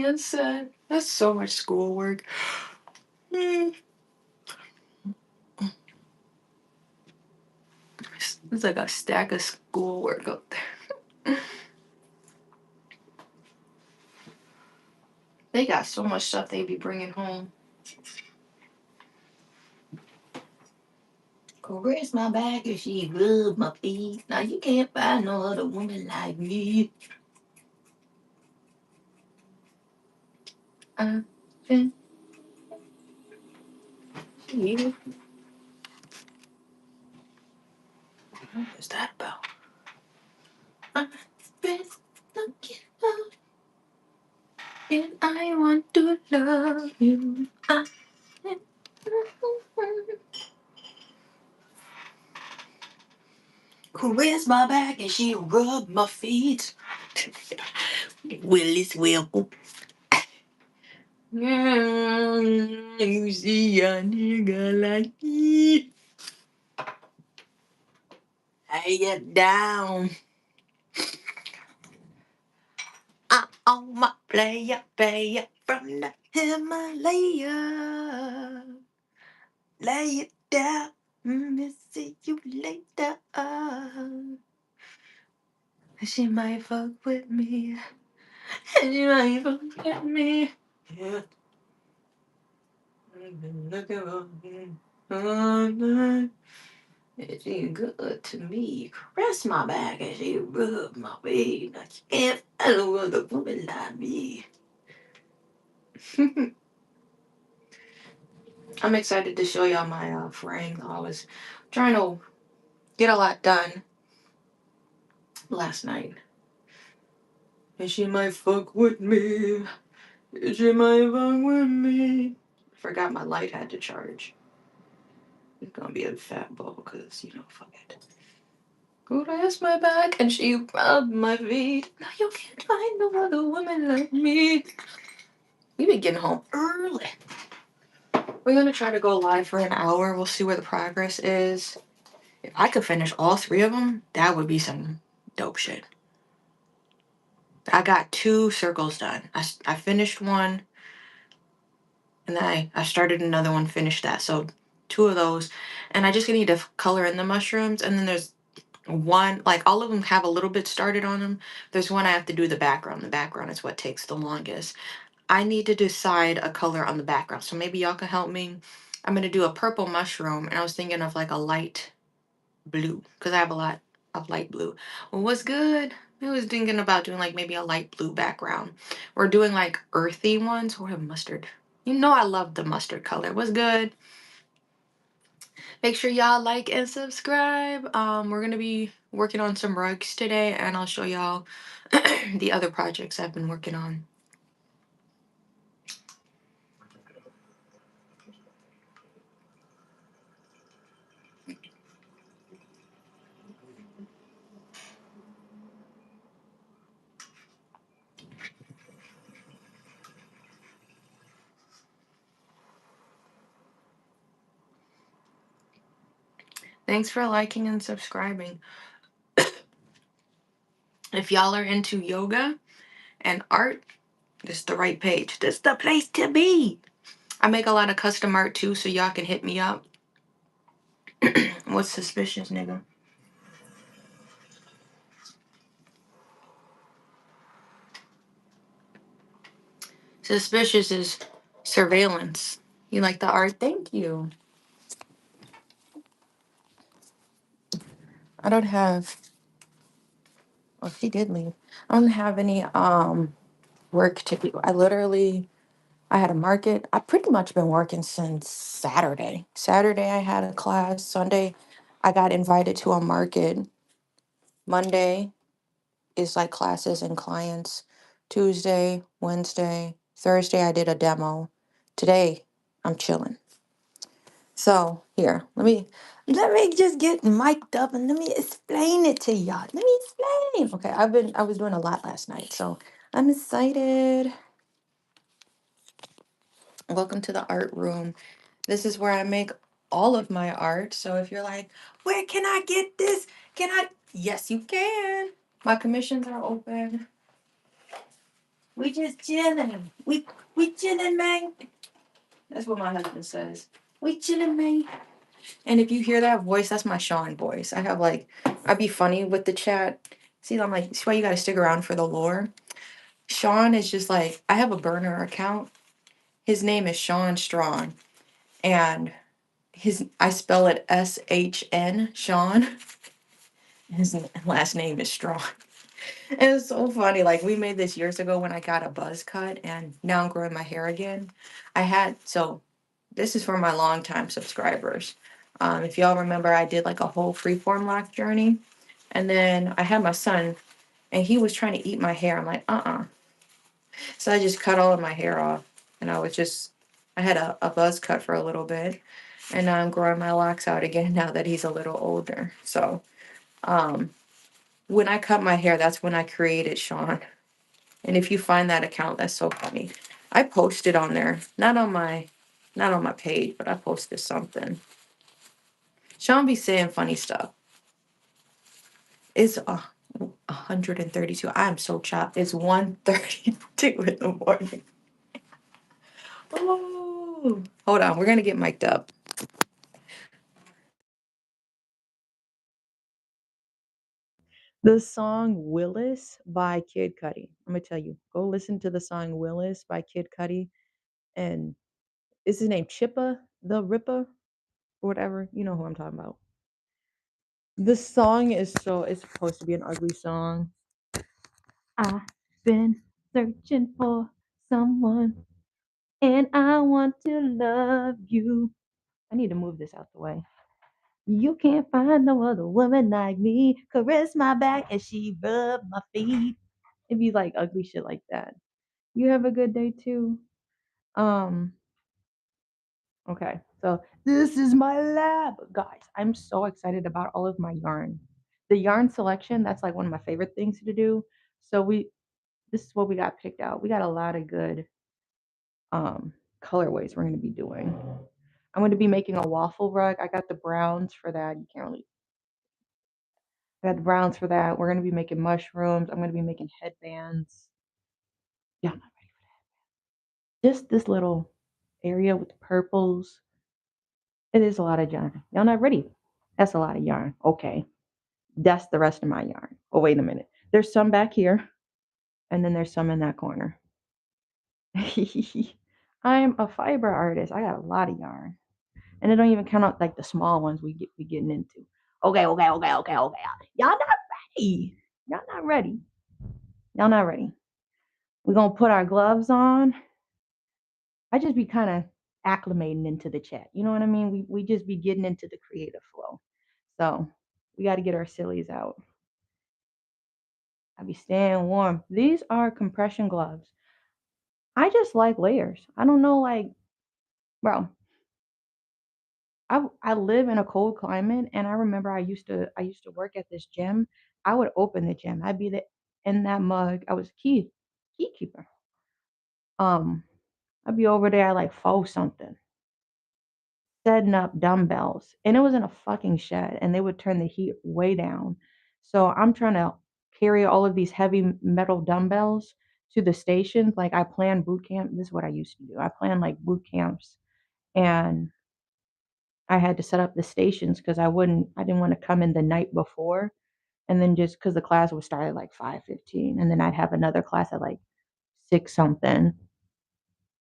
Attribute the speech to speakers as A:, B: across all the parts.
A: answered. That's so much schoolwork. Mm. It's like a stack of schoolwork up there. They got so much stuff they be bringing home. Caress my back and she rub my feet. Now you can't find no other woman like me. I've been here. What is that about? I've been looking up and I want to love you. Caress my back and she rub my feet. Willis Welcome. You see a nigga like me. I get down. I on my player from the Himalaya. Lay it down. See you later. She might fuck with me. She might fuck with me. Yeah. She good to me. Caress my back and she rub my feet. I can't find no other woman like me. I'm excited to show y'all my frame. I was trying to get a lot done last night. And she might fuck with me. She might fuck with me. Forgot my light had to charge. It's gonna be a fat bowl because, fuck it. Caress my back and she rubbed my feet. Now you can't find no other woman like me. We be getting home early. We're gonna try to go live for an hour. We'll see where the progress is. If I could finish all 3 of them, that would be some dope shit. I got 2 circles done. I finished one, and then I started another one, finished that. So 2 of those. And I just need to color in the mushrooms. And then there's one, like all of them have a little bit started on them. There's one I have to do the background. The background is what takes the longest. I need to decide a color on the background. So maybe y'all can help me. I'm going to do a purple mushroom. And I was thinking of like a light blue because I have a lot of light blue. Well, what's good? I was thinking about doing like maybe a light blue background. We're doing like earthy ones or a mustard. I love the mustard color. What's good? Make sure y'all like and subscribe. We're gonna be working on some rugs today, and I'll show y'all the other projects I've been working on. Thanks for liking and subscribing. If y'all are into yoga and art, this is the right page. This is the place to be. I make a lot of custom art too, so y'all can hit me up. What's suspicious, nigga? Suspicious is surveillance. You like the art? Thank you. I don't have. Well, he did leave. I don't have any work to do. I had a market. I pretty much been working since Saturday. Saturday I had a class. Sunday I got invited to a market. Monday is like classes and clients. Tuesday, Wednesday, Thursday I did a demo. Today I'm chilling. So here, let me just get mic'd up and let me explain it to y'all. Let me explain. Okay, I was doing a lot last night, so I'm excited. Welcome to the art room. This is where I make all of my art. So if you're like, where can I get this? Yes, you can. My commissions are open. We just chilling. We chilling, man. That's what my husband says. We chilling, man. And if you hear that voice, that's my Sean voice. I have like, I'd be funny with the chat. See, I'm like, that's why you got to stick around for the lore. Sean is just like, I have a burner account. His name is Sean Strong, and I spell it SHN, Sean. His last name is Strong. And it's so funny. Like, we made this years ago when I got a buzz cut, and now I'm growing my hair again. So this is for my longtime subscribers. If y'all remember, I did like a whole freeform lock journey. And then I had my son, and he was trying to eat my hair. I'm like, So I just cut all of my hair off. And I had a buzz cut for a little bit. And now I'm growing my locks out again now that he's a little older. So um, when I cut my hair, that's when I created Sean. And if you find that account, that's so funny. I posted on there, not on my page, but I posted something. Sean be saying funny stuff. It's 132. I'm so chopped. It's 1:32 in the morning. Oh, hold on. We're gonna get mic'd up. The song Willis by Kid Cudi. I'm gonna tell you, go listen to the song Willis by Kid Cudi. And is his name Chippa the Ripper or whatever? You know who I'm talking about. The song it's supposed to be an ugly song. I've been searching for someone and I want to love you. I need to move this out the way. You can't find no other woman like me. Caress my back and she rub my feet. It'd be like ugly shit like that. You have a good day too. Um, okay. So this is my lab, guys. I'm so excited about all of my yarn. The yarn selection, that's like one of my favorite things to do. So this is what we got picked out. We got a lot of good colorways we're going to be doing. I'm going to be making a waffle rug. I got the browns for that. You can't really. I got the browns for that. We're going to be making mushrooms. I'm going to be making headbands. Yeah, I'm not ready for that. Just this little area with the purples. It is a lot of yarn. Y'all not ready? That's a lot of yarn. Okay. That's the rest of my yarn. Oh, wait a minute. There's some back here, and then there's some in that corner. I'm a fiber artist. I got a lot of yarn. And it don't even count out like the small ones we getting into. Okay. Y'all not ready. Y'all not ready. Y'all not ready. We're gonna put our gloves on. I just be kind of acclimating into the chat. You know what I mean? We just be getting into the creative flow. So we got to get our sillies out. I be staying warm. These are compression gloves. I just like layers. I don't know, like, bro. I live in a cold climate, and I remember I used to work at this gym. I would open the gym. I'd be in that mug. I was key keeper. Um, I'd be over there like 4 something, setting up dumbbells, and it was in a fucking shed, and they would turn the heat way down. So I'm trying to carry all of these heavy metal dumbbells to the stations. Like I plan boot camp. This is what I used to do. I planned like boot camps, and I had to set up the stations because I didn't want to come in the night before and then just because the class would start at like 5:15 and then I'd have another class at like 6 something,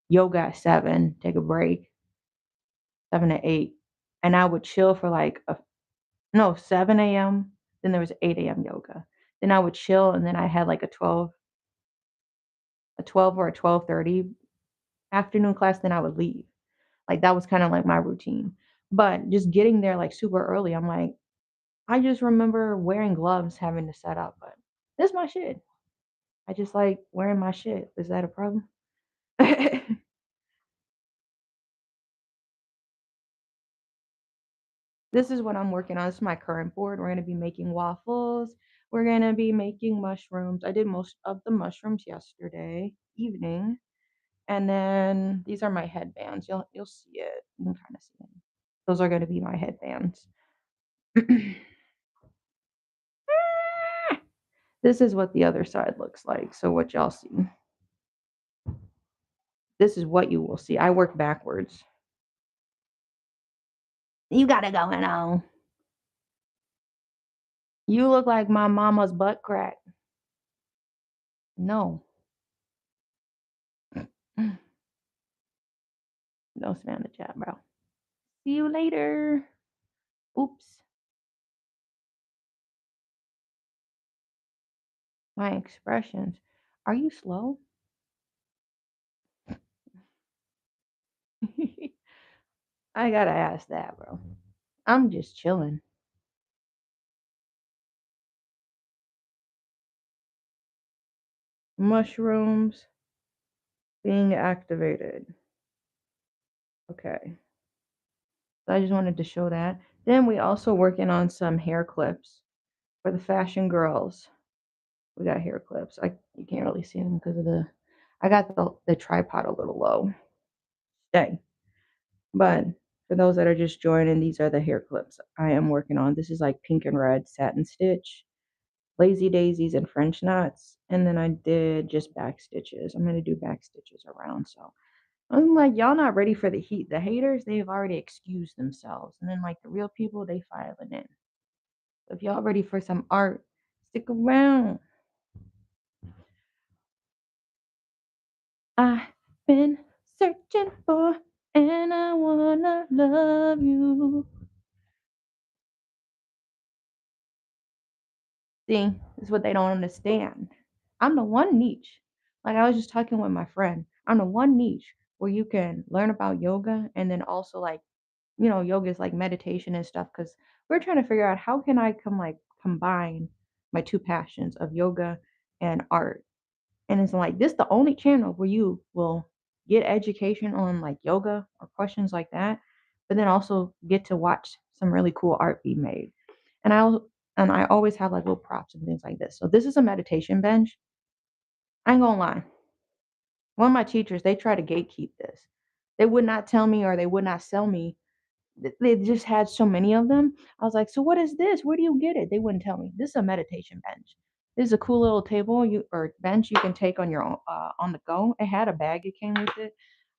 A: yoga at 7, take a break, 7 to 8, and I would chill for like no, 7 a.m. Then there was 8 a.m. yoga. Then I would chill and then I had like a 12 or a 12:30 afternoon class. Then I would leave. Like that was kind of like my routine. But just getting there like super early, I'm like, I just remember wearing gloves, having to set up, but this is my shit. I just like wearing my shit. Is that a problem? This is what I'm working on. This is my current board. We're gonna be making waffles. We're gonna be making mushrooms. I did most of the mushrooms yesterday evening. And then these are my headbands. You'll see it. You can kind of see it. Those are gonna be my headbands. This is what the other side looks like. So what y'all see. This is what you will see. I work backwards. You got it going on. You look like my mama's butt crack. No. Don't spam the chat, bro. See you later. Oops. My expressions. Are you slow? I gotta ask that, bro. I'm just chilling. Mushrooms being activated. Okay. So I just wanted to show that. Then we also working on some hair clips for the fashion girls. We got hair clips. You can't really see them because of I got the tripod a little low. Stay. But for those that are just joining, these are the hair clips I am working on. This is like pink and red satin stitch, lazy daisies and French knots, and then I did just back stitches. I'm gonna do back stitches around. So I'm like, y'all not ready for the heat. The haters, they've already excused themselves, and then like the real people, they filing in. So if y'all ready for some art, stick around. I've been searching for, and I wanna love you. See, this is what they don't understand. I'm the one niche. Like I was just talking with my friend. I'm the one niche where you can learn about yoga and then also like, yoga is like meditation and stuff because we're trying to figure out how can I combine my two passions of yoga and art. And it's like this the only channel where you will get education on like yoga or questions like that, but then also get to watch some really cool art be made. And I always have like little props and things like this. So this is a meditation bench. I ain't gonna lie. One of my teachers, they try to gatekeep this. They would not tell me or they would not sell me. They just had so many of them. I was like, so what is this? Where do you get it? They wouldn't tell me. This is a meditation bench. This is a cool little table or bench you can take on your own on the go. It had a bag it came with it,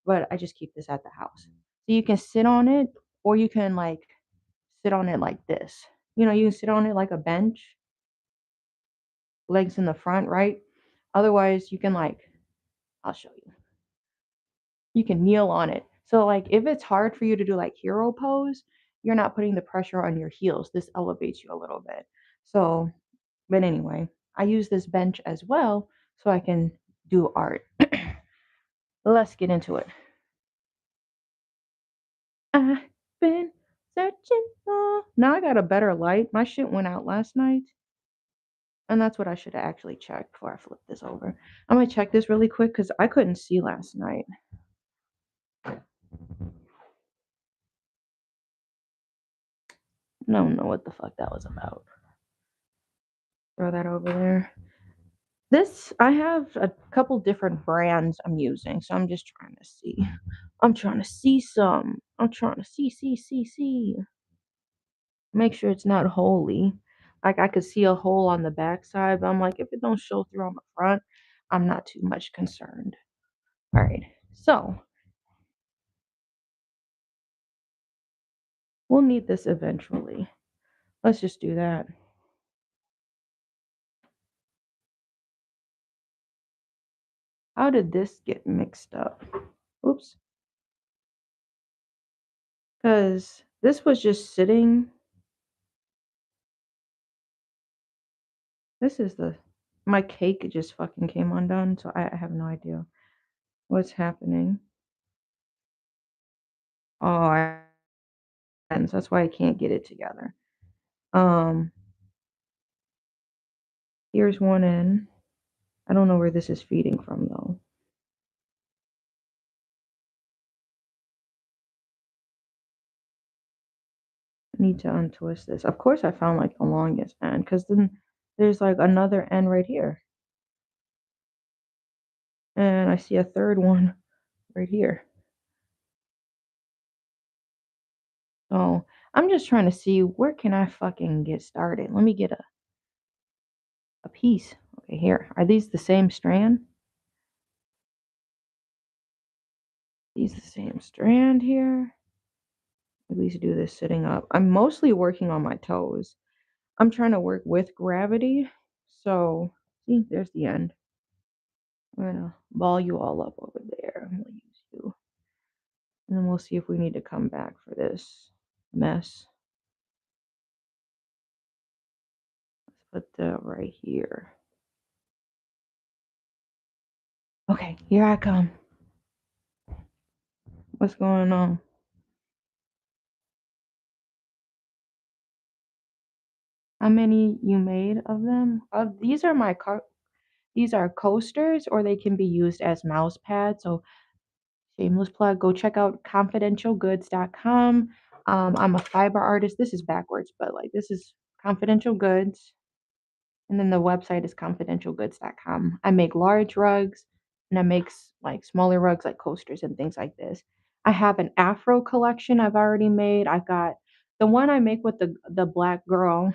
A: but I just keep this at the house. So you can sit on it or you can like sit on it like this. You can sit on it like a bench, legs in the front, right? Otherwise, you can I'll show you. You can kneel on it. So like if it's hard for you to do like hero pose, you're not putting the pressure on your heels. This elevates you a little bit. So, but anyway, I use this bench as well so I can do art. Let's get into it. I've been searching for. Now I got a better light. My shit went out last night. And that's what I should have actually checked before I flip this over. I'm gonna check this really quick because I couldn't see last night. I don't know what the fuck that was about. Throw that over there. I have a couple different brands I'm using, so I'm just trying to see. I'm trying to see some. I'm trying to see. Make sure it's not holy. Like I could see a hole on the backside, but I'm like, if it don't show through on the front, I'm not too much concerned. All right, so we'll need this eventually. Let's just do that. How did this get mixed up? Oops. Because this was just sitting. This is my cake just fucking came undone, so I have no idea what's happening. Oh, so that's why I can't get it together. Um, Here's one in. I don't know where this is feeding from though. I need to untwist this. Of course, I found like the longest end because then there's like another end right here, and I see a third one right here. So I'm just trying to see where can I fucking get started. Let me get a piece. Okay, here. Are these the same strand? Use the same strand here. At least do this sitting up. I'm mostly working on my toes. I'm trying to work with gravity. So, see, there's the end. I'm gonna ball you all up over there. I'm gonna use you. And then we'll see if we need to come back for this mess. Let's put that right here. Okay, here I come. What's going on? How many you made of them? These are these are coasters, or they can be used as mouse pads. So shameless plug, go check out confidentialgoods.com. I'm a fiber artist. This is backwards, but like this is Confidential Goods. And then the website is confidentialgoods.com. I make large rugs and I make like smaller rugs like coasters and things like this. I have an afro collection I've already made. I've got the one I make with the black girl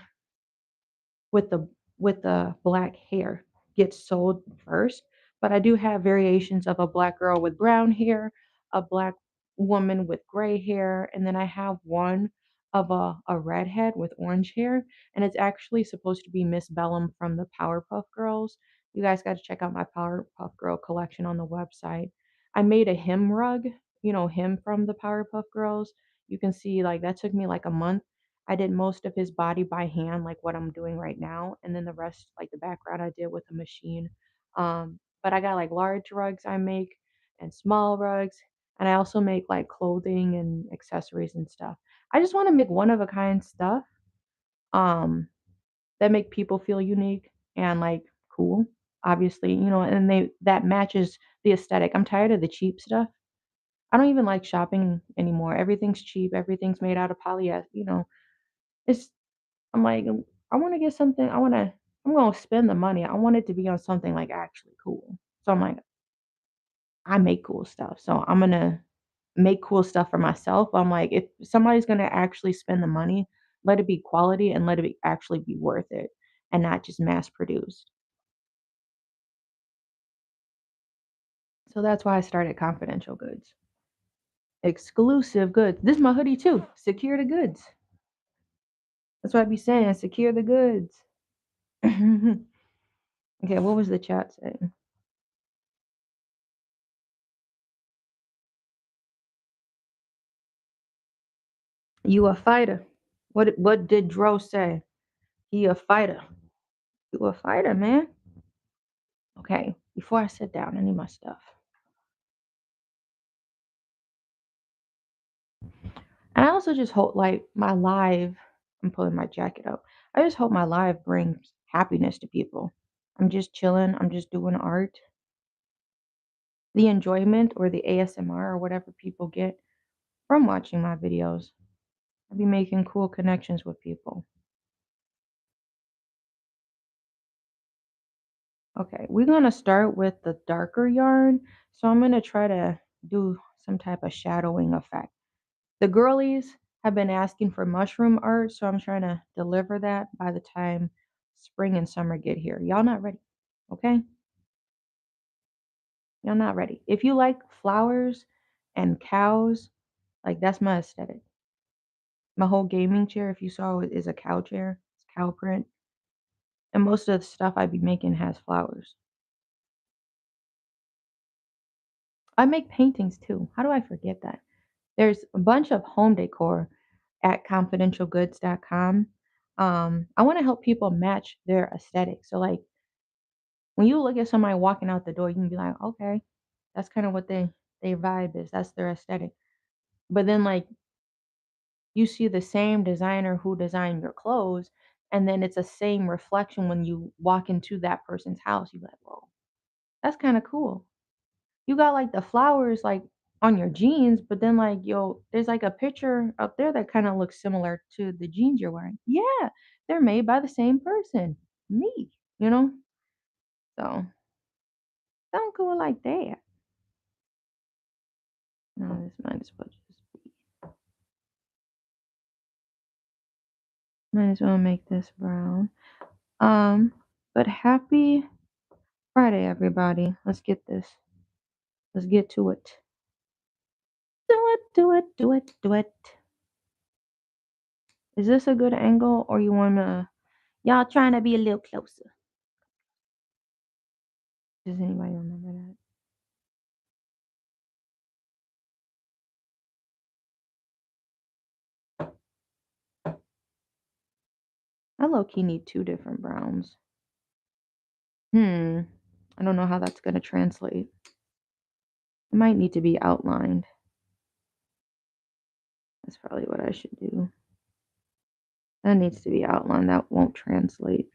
A: with the black hair gets sold first, but I do have variations of a black girl with brown hair, a black woman with gray hair, and then I have one of a redhead with orange hair, and it's actually supposed to be Miss Bellum from the Powerpuff Girls. You guys got to check out my Powerpuff Girl collection on the website. I made a him rug, him from the Powerpuff Girls. You can see like that took me like a month. I did most of his body by hand, like what I'm doing right now, and then the rest, like the background, I did with a machine. But I got like large rugs I make and small rugs, and I also make like clothing and accessories and stuff. I just want to make one of a kind stuff um that make people feel unique and like cool, obviously, and they that matches the aesthetic. I'm tired of the cheap stuff. I don't even like shopping anymore. Everything's cheap, everything's made out of polyester, it's I'm like, I want to get something. I'm going to spend the money. I want it to be on something like actually cool. So I'm like, I make cool stuff. So I'm going to make cool stuff for myself. I'm like, if somebody's going to actually spend the money, let it be quality and let it actually be worth it and not just mass produced. So that's why I started Confidential Goods. Exclusive goods. This is my hoodie too. Secure the goods. That's what I be saying. Secure the goods. Okay, what was the chat saying? You a fighter. What did Dro say? He a fighter. You a fighter, man. Okay, before I sit down, I need my stuff. And I also just hope like my live, I'm pulling my jacket up. I just hope my live brings happiness to people. I'm just chilling, I'm just doing art. The enjoyment or the ASMR or whatever people get from watching my videos. I'll be making cool connections with people. Okay, we're gonna start with the darker yarn. So I'm gonna try to do some type of shadowing effect. The girlies have been asking for mushroom art, so I'm trying to deliver that by the time spring and summer get here. Y'all not ready, okay? Y'all not ready. If you like flowers and cows, like that's my aesthetic. My whole gaming chair, if you saw it, is a cow chair. It's cow print. And most of the stuff I be making has flowers. I make paintings too. How do I forget that? There's a bunch of home decor at confidentialgoods.com. I want to help people match their aesthetic. So like when you look at somebody walking out the door, you can be like, okay, that's kind of what they vibe is. That's their aesthetic. But then like you see the same designer who designed your clothes, and then it's the same reflection when you walk into that person's house. You're like, whoa, that's kind of cool. You got like the flowers like on your jeans, but then like there's like a picture up there that kind of looks similar to the jeans you're wearing. Yeah, they're made by the same person, me. You know, so something cool like that. No, this might as well might as well make this brown. Um, but happy Friday, everybody. Let's get this. Let's get to it. Do it. Is this a good angle or you wanna y'all trying to be a little closer? Does anybody remember that? I low key need two different browns. I don't know how that's gonna translate. It might need to be outlined. That's probably what I should do. That needs to be outlined. That won't translate.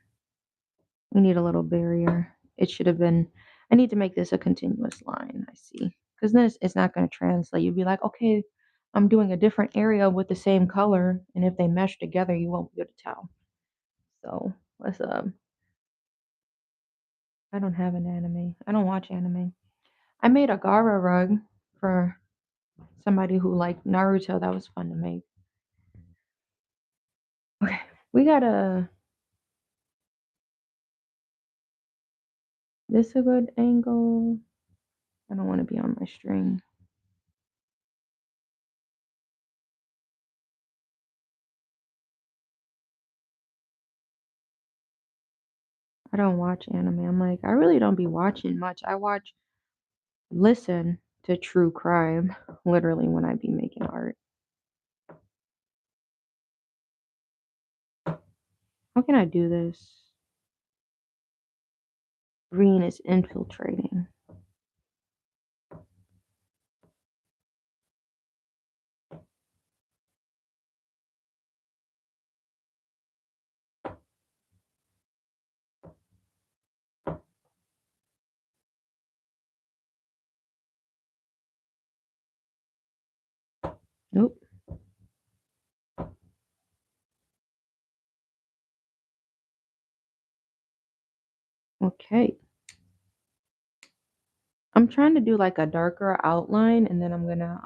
A: We need a little barrier. It should have been. I need to make this a continuous line. I see. Because then it's not going to translate. You'd be like, okay, I'm doing a different area with the same color. And if they mesh together, you won't be able to tell. So let's, I don't have an anime. I don't watch anime. I made a Gara rug for somebody who liked Naruto. That was fun to make. Okay, we got a. This a good angle. I don't want to be on my string. I don't watch anime. I'm like, I really don't be watching much. Listen to true crime, literally, when I be making art. How can I do this? Green is infiltrating. Nope. Okay. I'm trying to do like a darker outline and then I'm gonna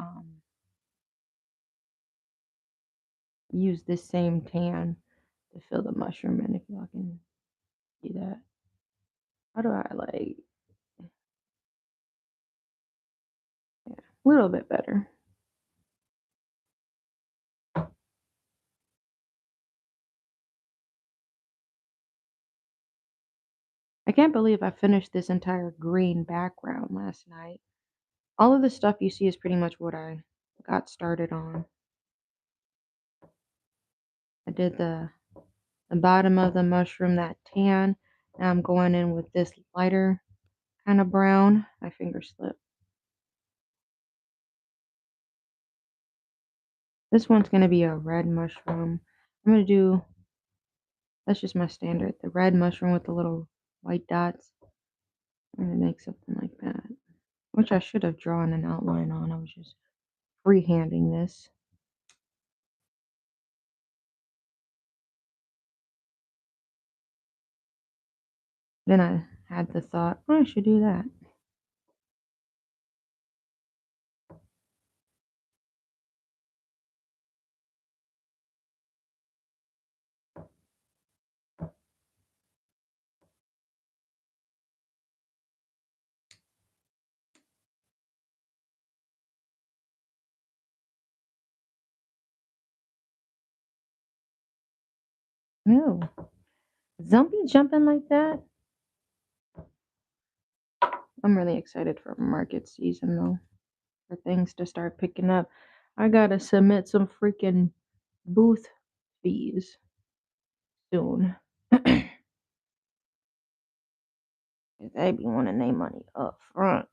A: use this same tan to fill the mushroom in if y'all can see that. How do I like yeah, a little bit better. I can't believe I finished this entire green background last night. All of the stuff you see is pretty much what I got started on. I did the bottom of the mushroom, that tan. Now I'm going in with this lighter kind of brown. My finger slipped. This one's going to be a red mushroom. I'm going to do, that's just my standard, the red mushroom with the little white dots. I'm going to make something like that, which I should have drawn an outline on. I was just freehanding this. Then I had the thought, oh, I should do that. No. Zombie jumping like that? I'm really excited for market season though, for things to start picking up. I gotta submit some freaking booth fees soon. They be wanting their money up front.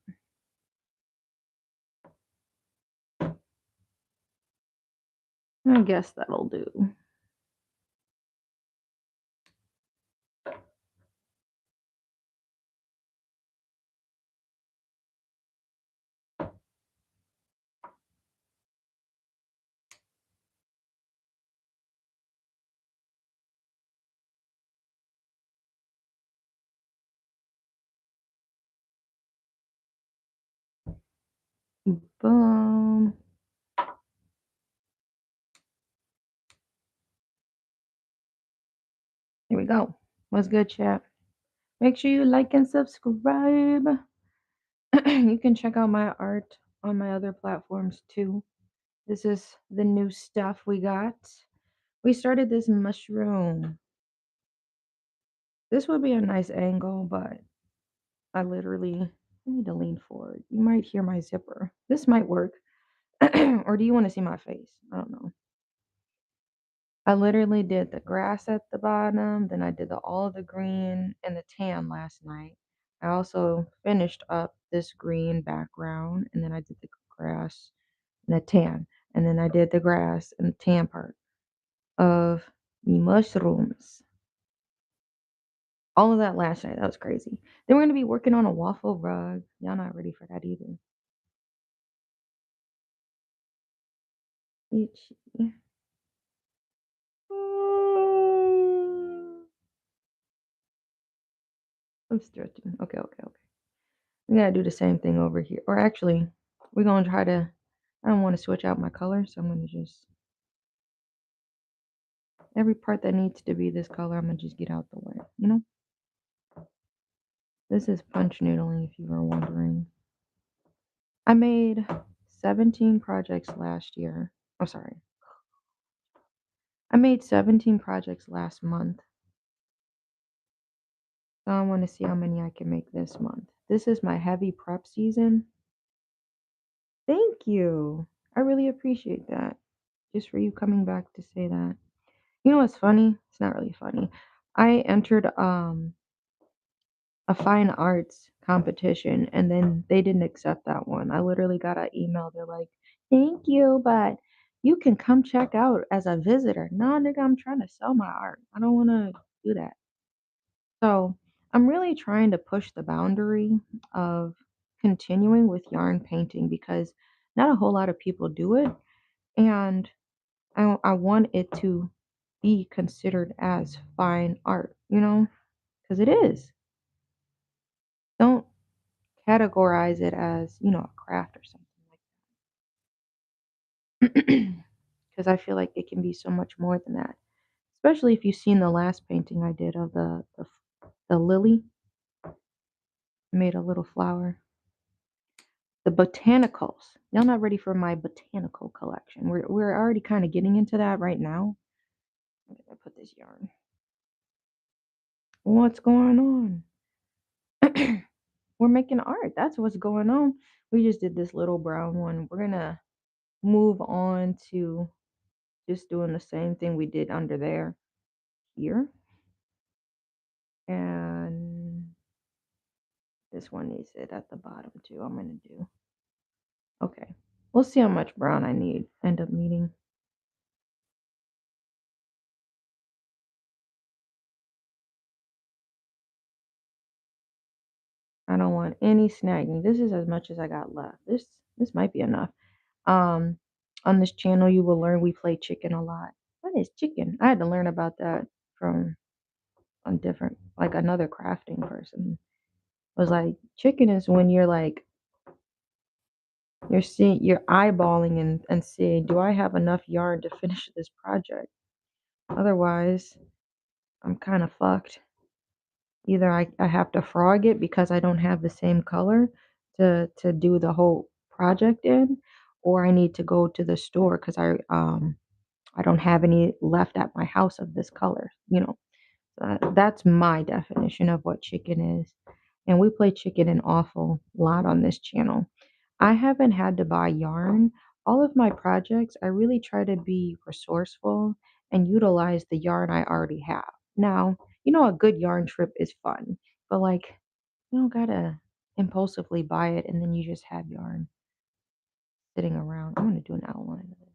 A: I guess that'll do. Boom. Here we go. What's good, chat? Make sure you like and subscribe. You can check out my art on my other platforms too.
B: This is the new stuff we got. We started this mushroom. This would be a nice angle, but I literally I need to lean forward. You might hear my zipper. This might work. Or do you want to see my face? I don't know. I literally did the grass at the bottom, then I did all of the green and the tan last night. I also finished up this green background, and then I did the grass and the tan, and then I did the grass and the tan part of the mushrooms. All of that last night. That was crazy. Then we're gonna be working on a waffle rug. Y'all not ready for that either. Itchy. I'm stretching. Okay, okay, okay. We gotta do the same thing over here. Or actually, we're gonna try to. I don't want to switch out my color, so I'm gonna just every part that needs to be this color. I'm gonna just get out the way. You know, this is punch noodling. If you were wondering, I made 17 projects last year. Oh, sorry, I made 17 projects last month. So I want to see how many I can make this month. This is my heavy prep season. Thank you. I really appreciate that. Just for you coming back to say that. You know what's funny? It's not really funny. I entered a fine arts competition and then they didn't accept that one. I literally got an email. They're like, "Thank you, but you can come check out as a visitor." No, nigga, I'm trying to sell my art. I don't want to do that. So, I'm really trying to push the boundary of continuing with yarn painting because not a whole lot of people do it and I want it to be considered as fine art, you know, because it is. Don't categorize it as, you know, a craft or something like that. Because I feel like it can be so much more than that. Especially if you've seen the last painting I did of the lily. I made a little flower. The botanicals. Y'all not ready for my botanical collection. We're already kind of getting into that right now. I'm gonna put this yarn. What's going on? We're making art. That's what's going on. We just did this little brown one. We're gonna move on to just doing the same thing we did under there here. And this one needs it at the bottom too. I'm gonna do. Okay. We'll see how much brown I need end up needing. I don't want any snagging. This is as much as I got left. This might be enough. Um, on this channel, you will learn we play chicken a lot. What is chicken? I had to learn about that from a different, like another crafting person. Was like chicken is when you're like you're eyeballing and seeing, do I have enough yarn to finish this project? Otherwise, I'm kind of fucked. Either I have to frog it because I don't have the same color to do the whole project in, or I need to go to the store because I don't have any left at my house of this color. You know, that's my definition of what chicken is. And we play chicken an awful lot on this channel. I haven't had to buy yarn. All of my projects, I really try to be resourceful and utilize the yarn I already have. Now, you know, a good yarn trip is fun, but like, you don't gotta impulsively buy it and then you just have yarn sitting around. I'm gonna do an outline of this.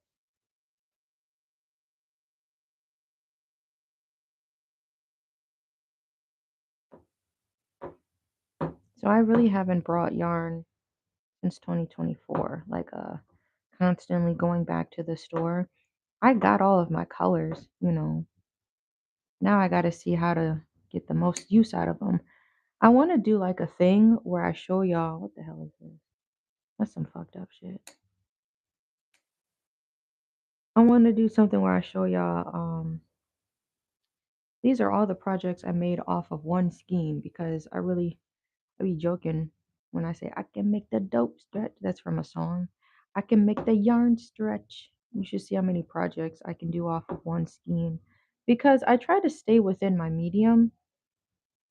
B: So I really haven't brought yarn since 2024, like constantly going back to the store. I got all of my colors, you know. Now I got to see how to get the most use out of them. I want to do like a thing where I show y'all what the hell is this? That's some fucked up shit. I want to do something where I show y'all these are all the projects I made off of one scheme because I be joking when I say I can make the dope stretch. That's from a song. I can make the yarn stretch. You should see how many projects I can do off of one skein because I try to stay within my medium.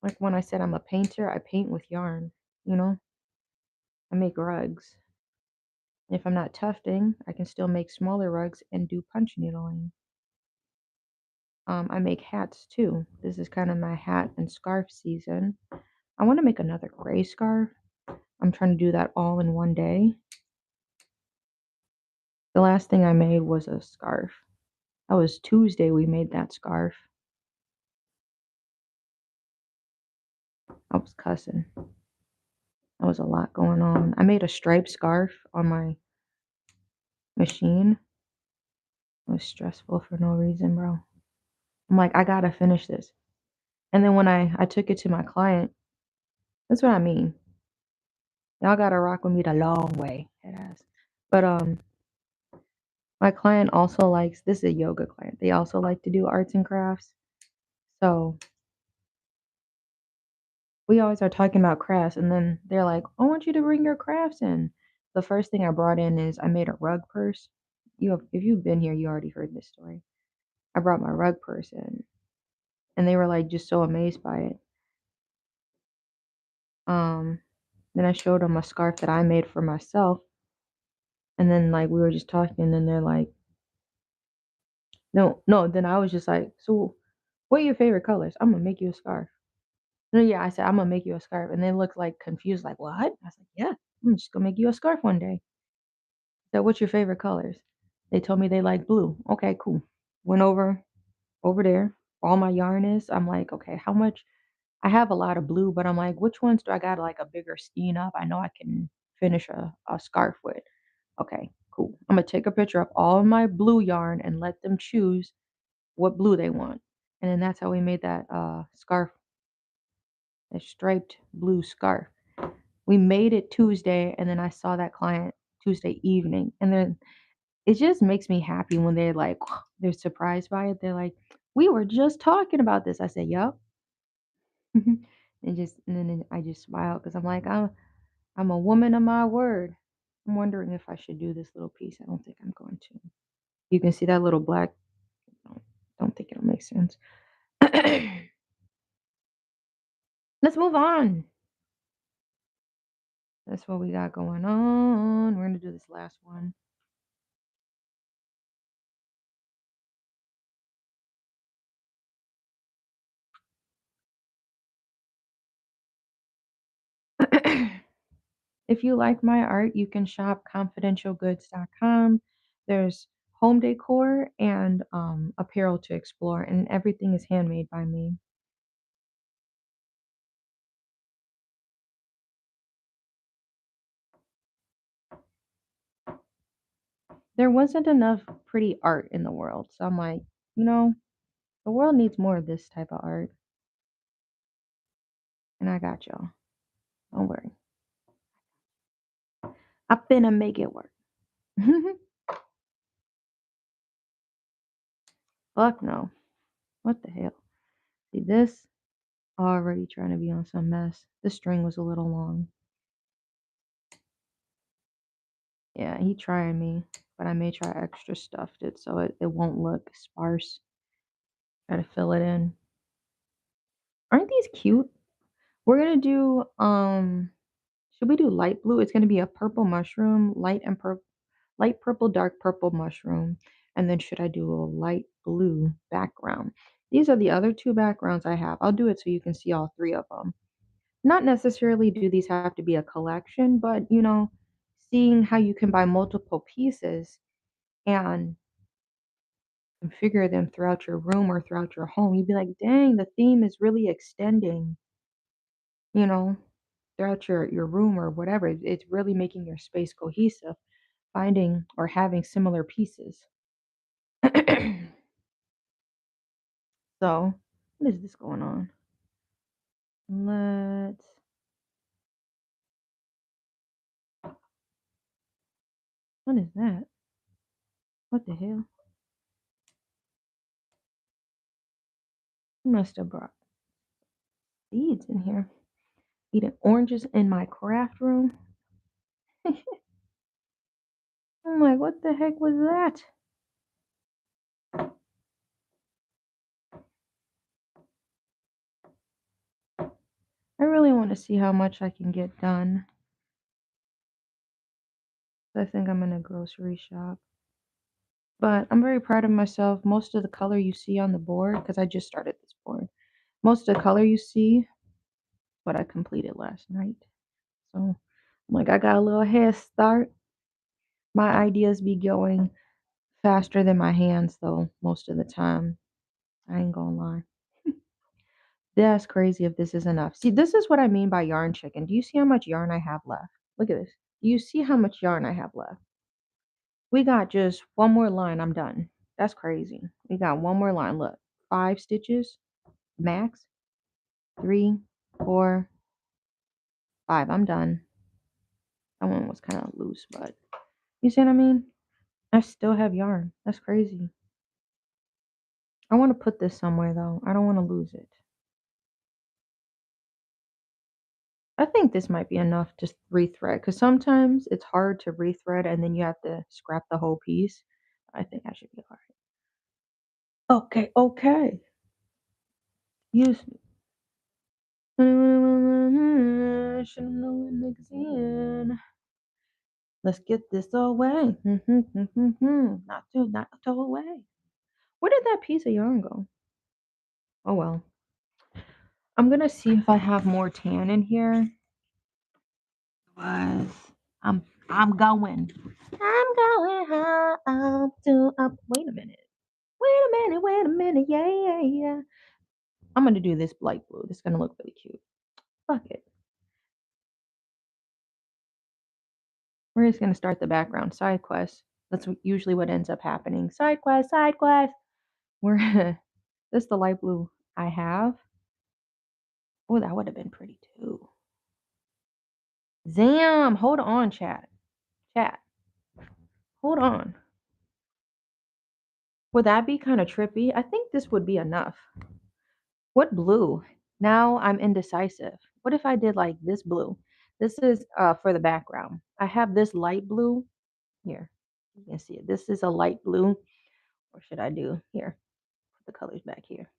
B: Like when I said I'm a painter, I paint with yarn, you know? I make rugs. If I'm not tufting, I can still make smaller rugs and do punch needling. I make hats too. This is kind of my hat and scarf season. I want to make another gray scarf. I'm trying to do that all in one day. The last thing I made was a scarf. That was Tuesday we made that scarf. I was cussing. That was a lot going on. I made a striped scarf on my machine. It was stressful for no reason, bro. I'm like, I gotta finish this. And then when I took it to my client, that's what I mean. Y'all gotta rock with me the long way. It has. But my client also likes, this is a yoga client. They also like to do arts and crafts. So we always are talking about crafts, and then they're like, I want you to bring your crafts in. The first thing I brought in is I made a rug purse. If you've been here, you already heard this story. I brought my rug purse in, and they were like just so amazed by it. Um, then I showed them a scarf that I made for myself, and then like we were just talking, and then they're like, no, no. Then I was just like, so what are your favorite colors? I'm gonna make you a scarf. No, yeah, I said I'm gonna make you a scarf, and they looked like confused, like what? I was like, yeah, I'm just gonna make you a scarf one day. So, what's your favorite colors? They told me they like blue. Okay, cool. Went over there. All my yarn is. I'm like, okay, how much? I have a lot of blue, but I'm like, which ones do I got like a bigger skein of? I know I can finish a scarf with. Okay, cool. I'm gonna take a picture of all of my blue yarn and let them choose what blue they want. And then that's how we made that scarf, that striped blue scarf. We made it Tuesday, and then I saw that client Tuesday evening, and then it just makes me happy when they're like, they're surprised by it. They're like, we were just talking about this. I said, yup. And then I just smile because I'm like, I'm a woman of my word. I'm wondering if I should do this little piece. I don't think I'm going to. You can see that little black. Don't think it'll make sense. Let's move on. That's what we got going on. We're gonna do this last one. If you like my art, you can shop confidentialgoods.com. There's home decor and apparel to explore, and everything is handmade by me. There wasn't enough pretty art in the world, so I'm like, you know, the world needs more of this type of art, and I got y'all. Don't worry. I'm finna make it work. Fuck no. What the hell? See this? Already trying to be on some mess. The string was a little long. Yeah, he trying me, but I may try extra stuffed it so it won't look sparse. Try to fill it in. Aren't these cute? We're gonna do should we do light blue? It's gonna be a purple mushroom, light purple, dark purple mushroom. And then should I do a light blue background? These are the other two backgrounds I have. I'll do it so you can see all three of them. Not necessarily do these have to be a collection, but seeing how you can buy multiple pieces and configure them throughout your room or throughout your home, you'd be like, dang, the theme is really extending, you know, throughout your room or whatever. It's really making your space cohesive, finding or having similar pieces. So, what is this going on? Let's, what is that? What the hell? He must have brought seeds in here. Eating oranges in my craft room. I'm like, what the heck was that? I really want to see how much I can get done. I think I'm in a grocery shop. But I'm very proud of myself. Most of the color you see on the board, because I just started this board, most of the color you see, what I completed last night. So I'm like, I got a little head start. My ideas be going faster than my hands, though, most of the time. I ain't gonna lie. That's crazy if this is enough. See, this is what I mean by yarn chicken. Do you see how much yarn I have left? Look at this. Do you see how much yarn I have left? We got just one more line. I'm done. That's crazy. We got one more line. Look, 5 stitches max. 3, 4, 5. I'm done. That one was kind of loose, but you see what I mean? I still have yarn. That's crazy. I want to put this somewhere though. I don't want to lose it. I think this might be enough to rethread because sometimes it's hard to rethread and then you have to scrap the whole piece. I think I should be all right. Okay, okay. Use should know it niggas in. Let's get this away. Not throw away. Where did that piece of yarn go? Oh well. I'm gonna see if I have more tan in here. But I'm going. I'm going up to up. Wait a minute. Wait a minute. Yeah, yeah, yeah. I'm gonna do this light blue. This is gonna look really cute. Fuck it. We're just gonna start the background. Side quest. That's usually what ends up happening. Side quest, side quest. We're this is the light blue I have. Oh, that would have been pretty too. Zam! Hold on, chat. Chat. Hold on. Would that be kind of trippy? I think this would be enough. What blue? Now I'm indecisive. What if I did like this blue? This is for the background. I have this light blue here. You can see it. This is a light blue. Or should I do here? Put the colors back here.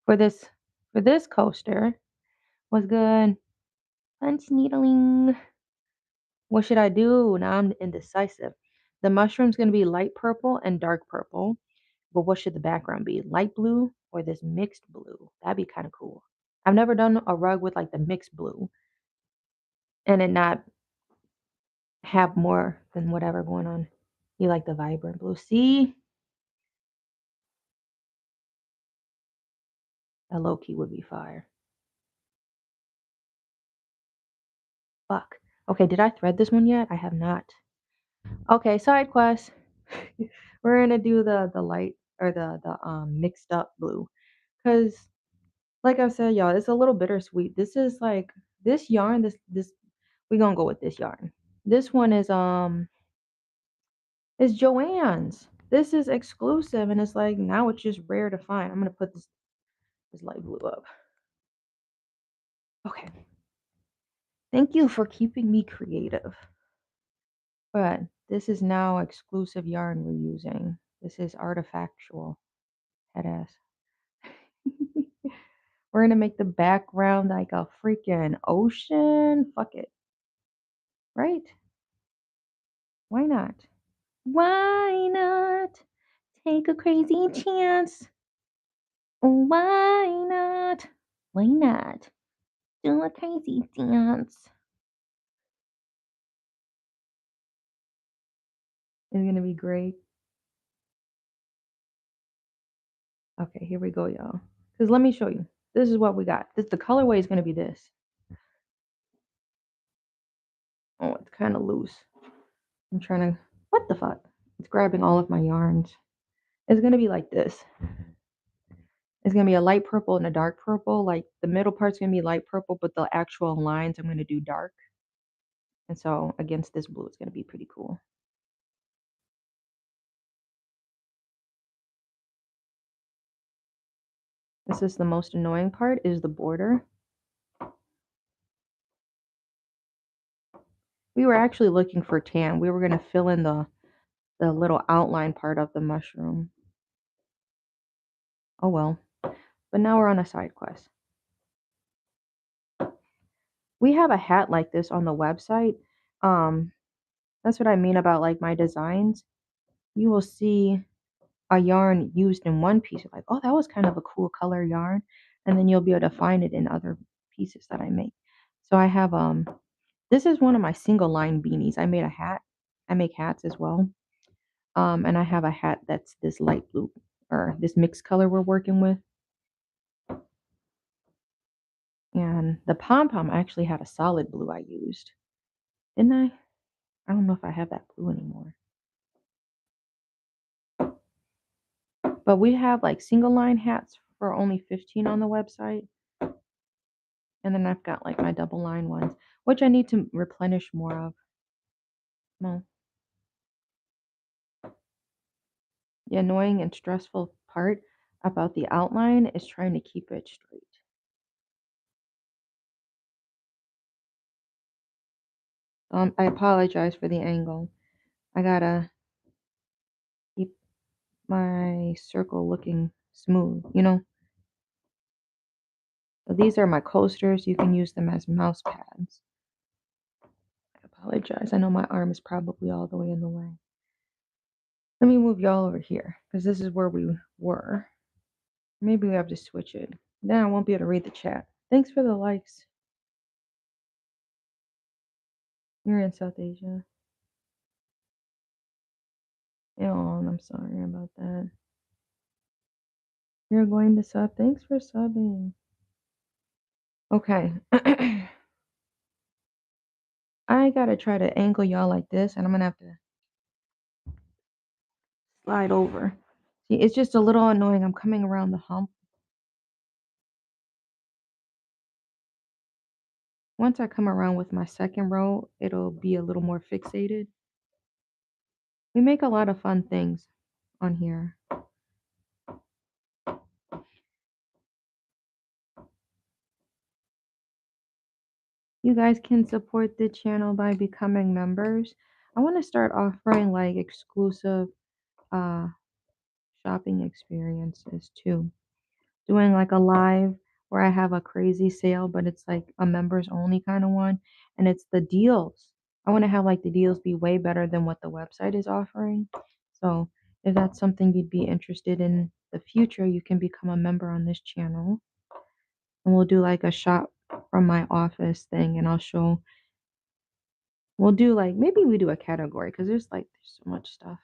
B: For this coaster was good. Punch needling. What should I do? Now I'm indecisive. The mushroom's gonna be light purple and dark purple. But what should the background be? Light blue or this mixed blue? That'd be kind of cool. I've never done a rug with like the mixed blue and it not have more than whatever going on. You like the vibrant blue. See? A low key would be fire. Fuck. Okay, did I thread this one yet? I have not. Okay, side quest. We're gonna do the light or the mixed up blue. Cause like I said, y'all, it's a little bittersweet. This is like this yarn, this we're gonna go with this yarn. This one is Joann's. This is exclusive and it's like now it's just rare to find. I'm gonna put this light blue up. Okay. Thank you for keeping me creative. But this is now exclusive yarn we're using. This is artifactual. Head ass. We're gonna make the background like a freaking ocean. Fuck it. Right? Why not? Why not take a crazy chance? Why not? Why not do a crazy dance? It's gonna be great. Okay, here we go, y'all. Because let me show you. This is what we got. The colorway is gonna be this. Oh, it's kind of loose. I'm trying to. What the fuck? It's grabbing all of my yarns. It's gonna be like this. It's gonna be a light purple and a dark purple. Like the middle part's gonna be light purple, but the actual lines I'm gonna do dark. And so against this blue, it's gonna be pretty cool. This is the most annoying part, is the border. We were actually looking for tan. We were gonna fill in the the little outline part of the mushroom. Oh well. But now we're on a side quest. We have a hat like this on the website. Um, that's what I mean about like my designs. You will see a yarn used in one piece. You're like, oh, that was kind of a cool color yarn. And then you'll be able to find it in other pieces that I make. So I have this is one of my single line beanies. I made a hat. I make hats as well. And I have a hat that's this light blue or this mixed color we're working with. And the pom pom actually had a solid blue I used. Didn't I? I don't know if I have that blue anymore. But we have like single line hats for only 15 on the website. And then I've got like my double line ones, which I need to replenish more of. No. The annoying and stressful part about the outline is trying to keep it straight. I apologize for the angle. I gotta keep my circle looking smooth, you know? So these are my coasters. You can use them as mouse pads. I apologize. I know my arm is probably all the way in the way. Let me move y'all over here because this is where we were. Maybe we have to switch it. Then I won't be able to read the chat. Thanks for the likes. You're in South Asia. Oh, I'm sorry about that. You're going to sub. Thanks for subbing. Okay. I gotta try to angle y'all like this, and I'm gonna have to slide over. See, it's just a little annoying. I'm coming around the hump. Once I come around with my second row, it'll be a little more fixated. We make a lot of fun things on here. You guys can support the channel by becoming members. I want to start offering like exclusive uh shopping experiences too. Doing like a live where I have a crazy sale, but it's like a members only kind of one. And it's the deals. I want to have like the deals be way better than what the website is offering. So if that's something you'd be interested in the future, you can become a member on this channel. And we'll do like a shop from my office thing and we'll do like maybe we do a category because there's so much stuff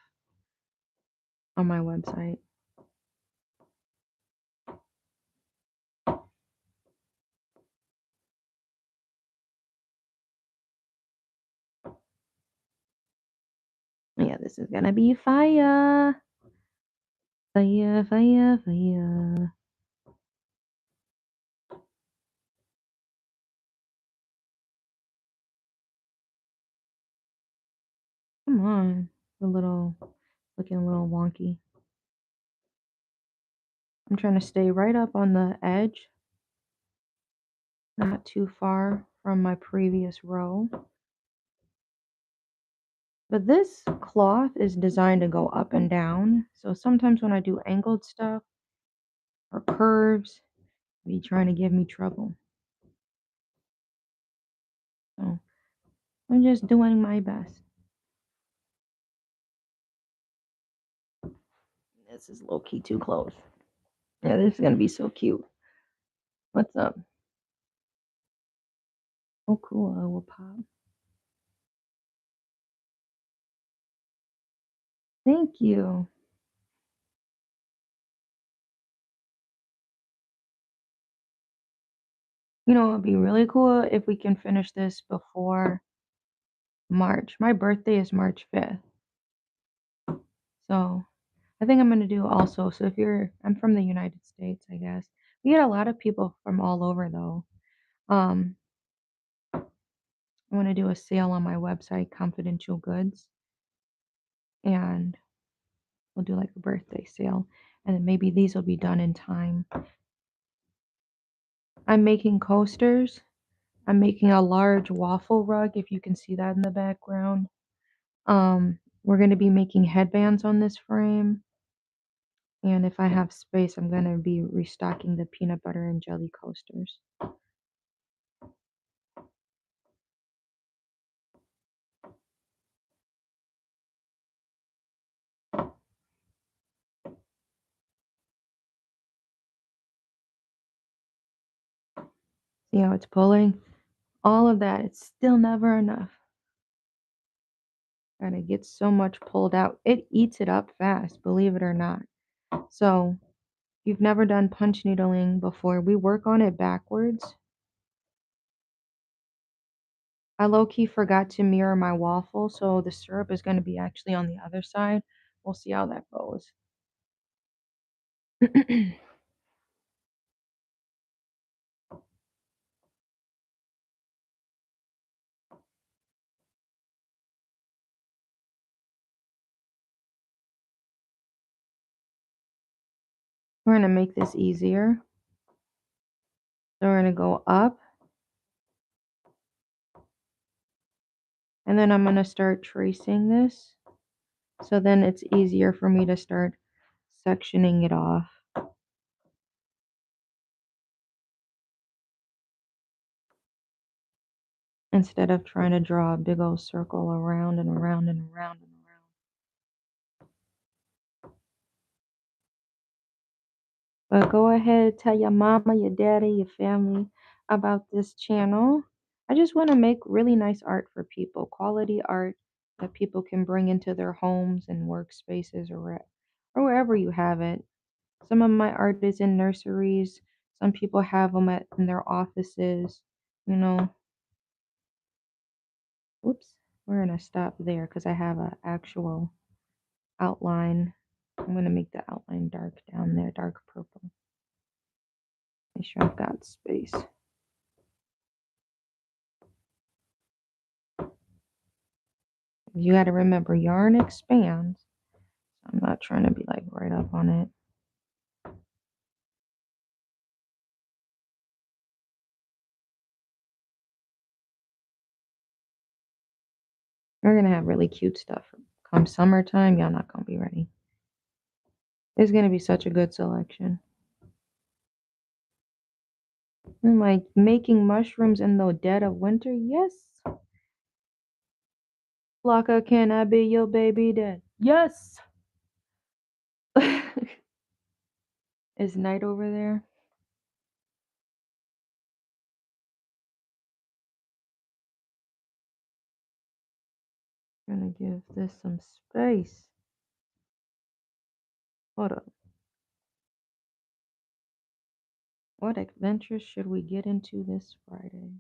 B: on my website. Yeah, this is gonna be fire. Fire, fire, fire. Come on. Looking a little wonky. I'm trying to stay right up on the edge, not too far from my previous row. But this cloth is designed to go up and down. So sometimes when I do angled stuff or curves, be trying to give me trouble. So I'm just doing my best. This is low key too close. Yeah, this is gonna be so cute. What's up? Oh, cool. I will pop. Thank you. You know, it'd be really cool if we can finish this before March. My birthday is March 5th. So I think I'm going to do also. So I'm from the United States, I guess. We get a lot of people from all over though. I want to do a sale on my website, Confidential Goods, and we'll do like a birthday sale. And then maybe these will be done in time. I'm making coasters. I'm making a large waffle rug, if you can see that in the background. We're going to be making headbands on this frame. And if I have space, I'm going to be restocking the peanut butter and jelly coasters. See how it's pulling? All of that, it's still never enough. And it gets so much pulled out. It eats it up fast, believe it or not. So, if you've never done punch needling before, we work on it backwards. I low-key forgot to mirror my waffle, so the syrup is going to be actually on the other side. We'll see how that goes. We're going to make this easier. So we're going to go up. And then I'm going to start tracing this. So then it's easier for me to start sectioning it off. Instead of trying to draw a big old circle around and around and around and around. But go ahead, tell your mama, your daddy, your family about this channel. I just want to make really nice art for people, quality art that people can bring into their homes and workspaces or wherever you have it. Some of my art is in nurseries. Some people have them in their offices, you know. Whoops, we're going to stop there because I have an actual outline. I'm going to make the outline dark down there, dark purple. Make sure I've got space. You got to remember, yarn expands. I'm not trying to be like right up on it. We're going to have really cute stuff. Come summertime, y'all not going to be ready. It's going to be such a good selection. I'm like, making mushrooms in the dead of winter? Yes. Flocka, can I be your baby dad? Yes. Is Night over there? I'm gonna give this some space. Hold up. What adventures should we get into this Friday?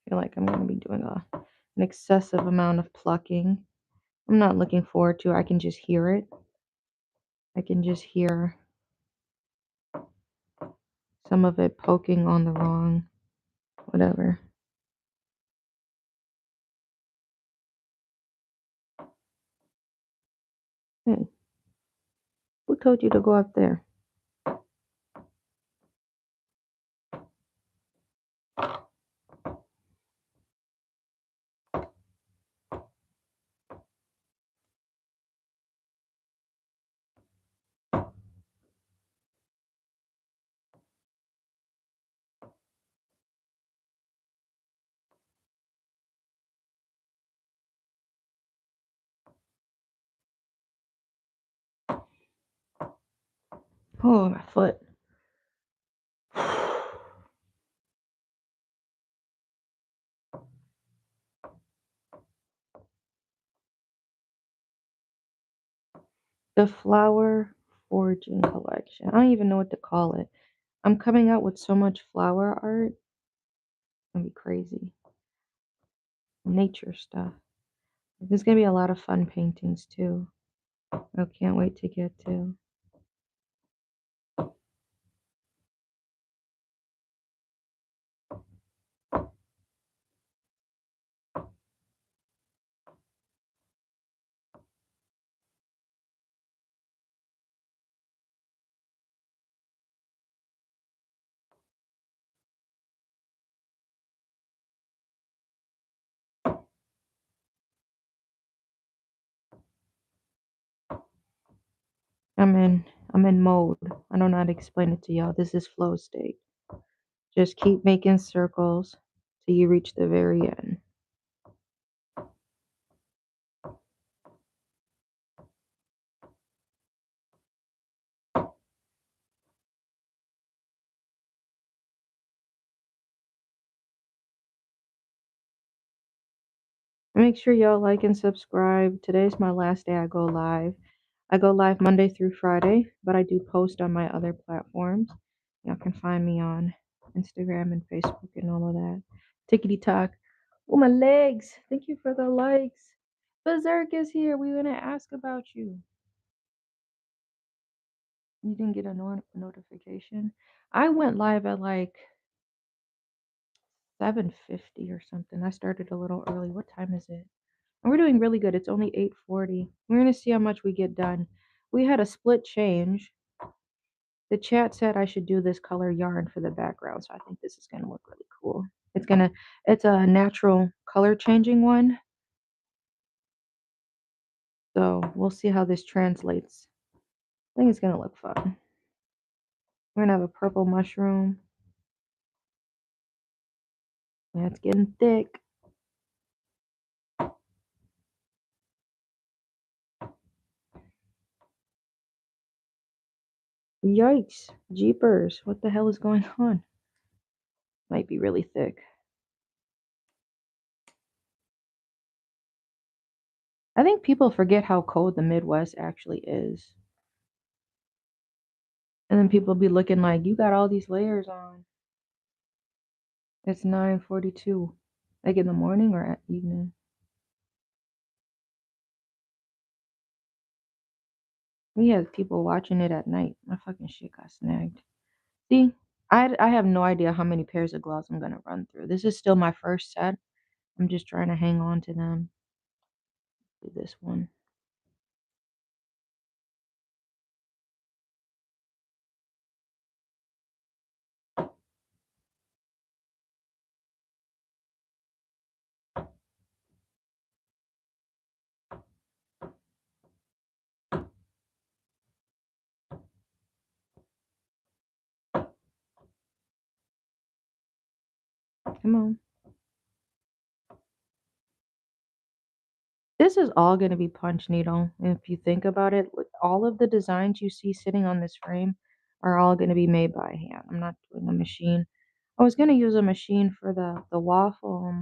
B: I feel like I'm gonna be doing an excessive amount of plucking. I'm not looking forward to it. I can just hear it. I can just hear some of it poking on the wrong whatever. Hey, who told you to go up there? Oh, my foot. The flower Origin collection. I don't even know what to call it. I'm coming out with so much flower art. It's gonna be crazy. Nature stuff. There's gonna be a lot of fun paintings too. I can't wait to get to. I'm in I'm in mode. I don't know how to explain it to y'all. This is flow state. Just keep making circles till you reach the very end. Make sure y'all like and subscribe. Today's my last day I go live. I go live Monday through Friday, but I do post on my other platforms. Y'all can find me on Instagram and Facebook and all of that. Tickety talk. Oh, my legs. Thank you for the likes. Berserk is here. We want to ask about you. You didn't get a notification? I went live at like 7:50 or something. I started a little early. What time is it? And we're doing really good. It's only 8:40. We're going to see how much we get done. We had a split change. The chat said I should do this color yarn for the background, so I think this is going to look really cool. It's a natural color changing one. So we'll see how this translates. I think it's going to look fun. We're going to have a purple mushroom. Yeah, it's getting thick. Yikes. Jeepers. What the hell is going on? Might be really thick. I think people forget how cold the Midwest actually is. And then people be looking like, you got all these layers on. It's 9:42. Like in the morning or at evening? We had people watching it at night. My fucking shit got snagged. See, I have no idea how many pairs of gloves I'm gonna run through. This is still my first set. I'm just trying to hang on to them. Do this one. Come on. This is all going to be punch needle. If you think about it, all of the designs you see sitting on this frame are all going to be made by hand. I'm not doing a machine. I was going to use a machine for the waffle.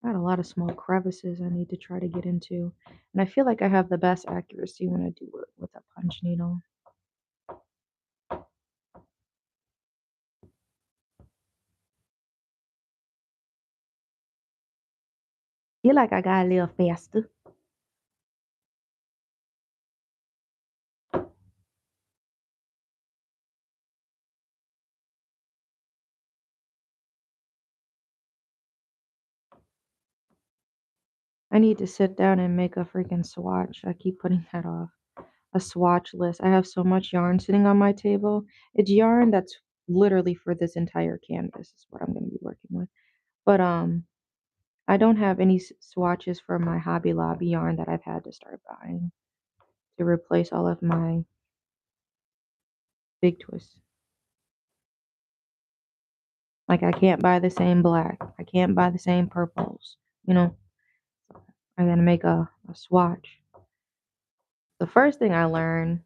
B: I got a lot of small crevices I need to try to get into. And I feel like I have the best accuracy when I do it with a punch needle. Feel like I got a little faster. I need to sit down and make a freaking swatch. I keep putting that off. A swatch list. I have so much yarn sitting on my table. It's yarn that's literally for this entire canvas is what I'm going to be working with. But I don't have any swatches for my Hobby Lobby yarn that I've had to start buying to replace all of my big twists. Like I can't buy the same black. I can't buy the same purples. You know, I'm gonna make a swatch. The first thing I learned,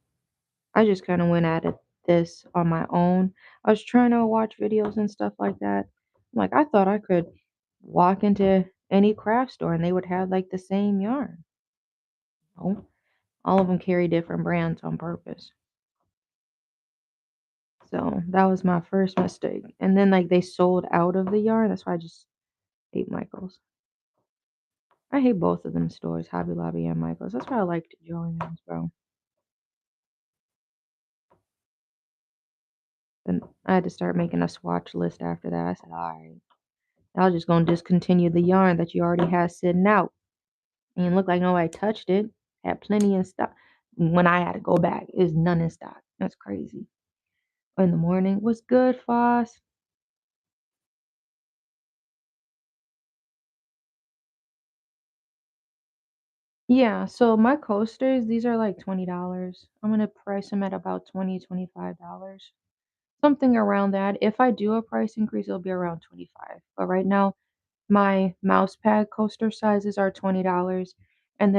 B: I just kind of went at it this on my own. I was trying to watch videos and stuff like that. Like I thought I could walk into any craft store and they would have like the same yarn. No. All of them carry different brands on purpose. So that was my first mistake. And then like they sold out of the yarn. That's why I just hate Michael's. I hate both of them stores, Hobby Lobby and Michael's. That's why I liked Joann's, bro. And I had to start making a swatch list after that. I said, all right, I was just gonna discontinue the yarn that you already had sitting out. And it looked like nobody touched it. Had plenty in stock. When I had to go back, is none in stock. That's crazy. In the morning, what's good, Foss? Yeah, so my coasters, these are like $20. I'm gonna price them at about $25. Something around that. If I do a price increase, it'll be around 25. But right now, my mouse pad coaster sizes are $20, and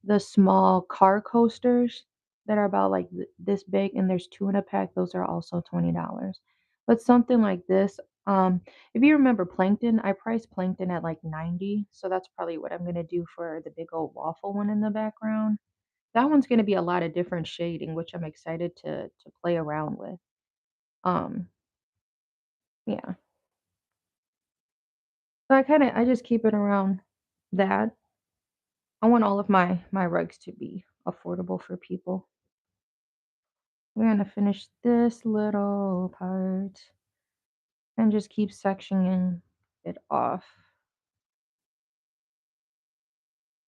B: the small car coasters that are about like this big, and there's two in a pack. Those are also $20. But something like this, if you remember Plankton, I priced Plankton at like 90, so that's probably what I'm gonna do for the big old waffle one in the background. That one's gonna be a lot of different shading, which I'm excited to play around with. Um, yeah. So I just keep it around that. I want all of my rugs to be affordable for people. We're gonna finish this little part and just keep sectioning it off.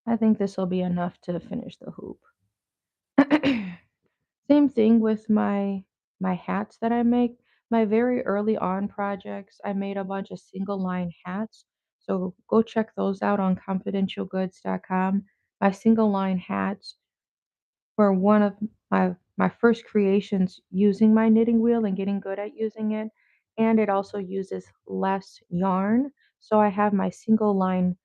B: I think this will be enough to finish the hoop. Same thing with my hats that I make. My very early on projects, I made a bunch of single line hats. So go check those out on confidentialgoods.com. My single line hats were one of my first creations using my knitting wheel and getting good at using it. And it also uses less yarn. So I have my single line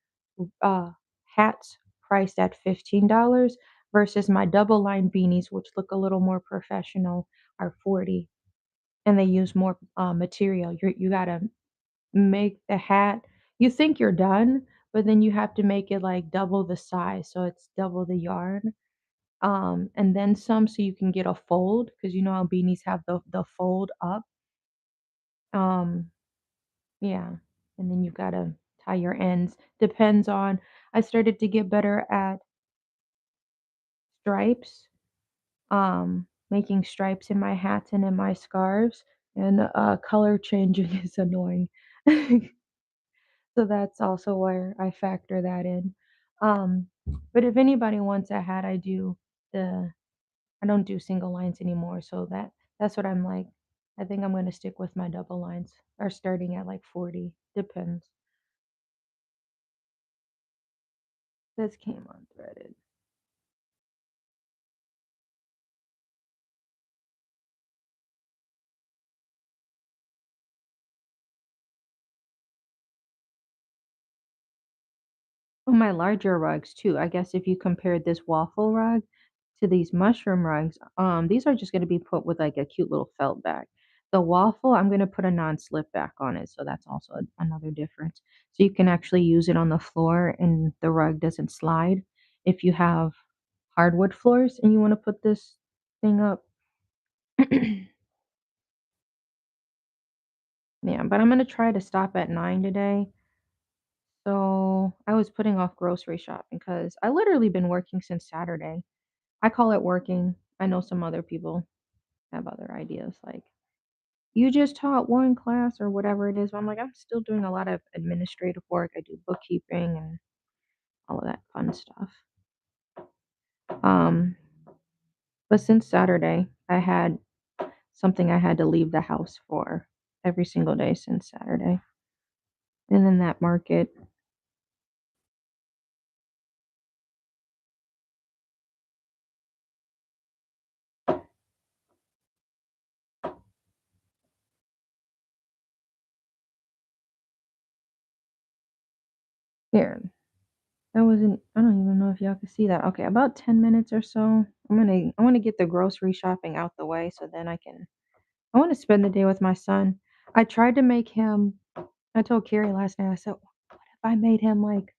B: uh, hats priced at $15 versus my double line beanies, which look a little more professional, are 40, and they use more material. You gotta make the hat. You think you're done, but then you have to make it like double the size, so it's double the yarn, and then some, so you can get a fold, because you know how beanies have the fold up. Um, yeah, and then you gotta tie your ends. Depends on. I started to get better at stripes, making stripes in my hats and in my scarves, and color changing is annoying. So that's also where I factor that in. Um, but if anybody wants a hat, the I don't do single lines anymore, so that's what I'm like. I think I'm gonna stick with my double lines, or starting at like 40. Depends. This came unthreaded. Oh, my larger rugs too. I guess if you compared this waffle rug to these mushroom rugs, these are just gonna be put with like a cute little felt back. The waffle, I'm gonna put a non-slip back on it, so that's also another difference. So you can actually use it on the floor and the rug doesn't slide. If you have hardwood floors and you want to put this thing up. Yeah, but I'm gonna try to stop at 9 today. So I was putting off grocery shopping because I literally been working since Saturday. I call it working. I know some other people have other ideas, like you just taught one class or whatever it is. But I'm like, I'm still doing a lot of administrative work. I do bookkeeping and all of that fun stuff. Um, but since Saturday, I had something I had to leave the house for every single day since Saturday. And then that market, here, that wasn't, I don't even know if y'all can see that. Okay, about 10 minutes or so. I want to get the grocery shopping out the way so then I want to spend the day with my son. I tried to make him, I told Carrie last night, I said, what if I made him like